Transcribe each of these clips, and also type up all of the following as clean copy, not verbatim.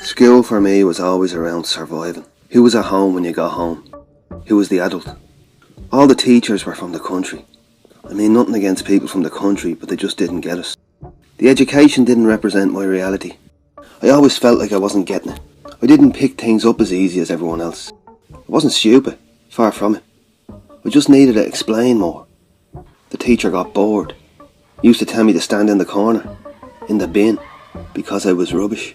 School for me was always around surviving. Who was at home when you got home? Who was the adult? All the teachers were from the country. I mean, nothing against people from the country, but they just didn't get us. The education didn't represent my reality. I always felt like I wasn't getting it. I didn't pick things up as easy as everyone else. I wasn't stupid, far from it. I just needed to explain more. The teacher got bored. He used to tell me to stand in the corner, in the bin, because I was rubbish.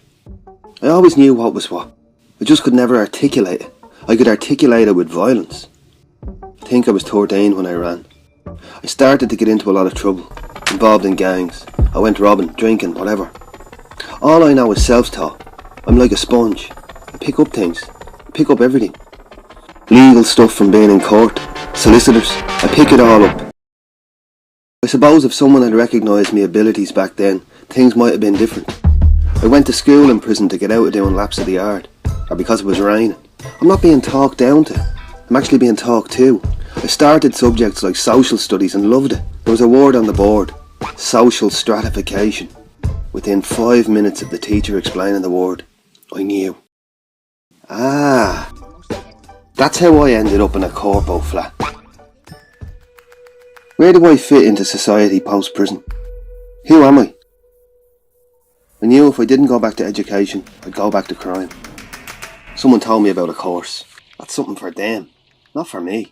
I always knew what was what. I just could never articulate it. I could articulate it with violence. I think I was 13 when I ran. I started to get into a lot of trouble, involved in gangs. I went robbing, drinking, whatever. All I know is self-taught. I'm like a sponge. I pick up things. I pick up everything. Legal stuff from being in court, solicitors. I pick it all up. I suppose if someone had recognised my abilities back then, things might have been different. I went to school in prison to get out of doing laps of the yard, or because it was raining. I'm not being talked down to. I'm actually being talked to. I started subjects like social studies and loved it. There was a word on the board: social stratification. Within 5 minutes of the teacher explaining the word, I knew. That's how I ended up in a corpo flat. Where do I fit into society post-prison? Who am I? I knew if I didn't go back to education, I'd go back to crime. Someone told me about a course. That's something for them, not for me.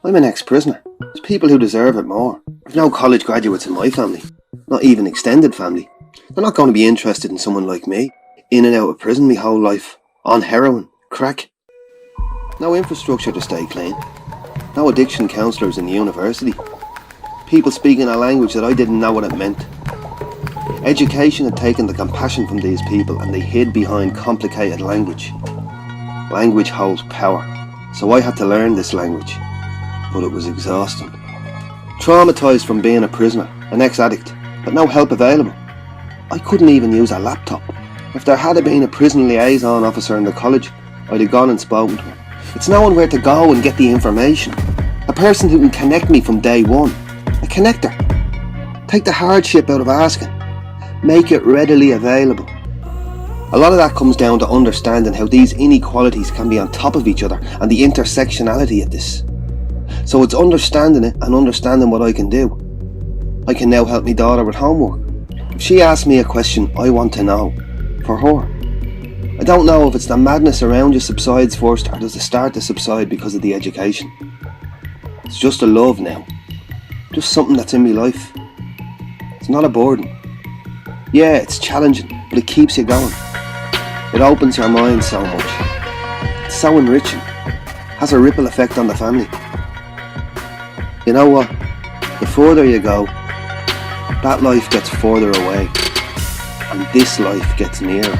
I'm an ex-prisoner. There's people who deserve it more. I've no college graduates in my family, not even extended family. They're not going to be interested in someone like me, in and out of prison my whole life, on heroin, crack. No infrastructure to stay clean. No addiction counsellors in the university. People speaking a language that I didn't know what it meant. Education had taken the compassion from these people and they hid behind complicated language. Language holds power, so I had to learn this language. But it was exhausting. Traumatised from being a prisoner, an ex-addict, but no help available. I couldn't even use a laptop. If there had been a prison liaison officer in the college, I'd have gone and spoken to him. It's knowing where to go and get the information. A person who can connect me from day one. A connector. Take the hardship out of asking. Make it readily available. A lot of that comes down to understanding how these inequalities can be on top of each other and the intersectionality of this. So it's understanding it and understanding what I can do. I can now help my daughter with homework. If she asks me a question, I want to know. For her. I don't know if it's the madness around you subsides first or does it start to subside because of the education. It's just a love now. Just something that's in my life. It's not a burden. Yeah, it's challenging, but it keeps you going. It opens your mind so much. It's so enriching. Has a ripple effect on the family. You know what? The further you go, that life gets further away. And this life gets nearer.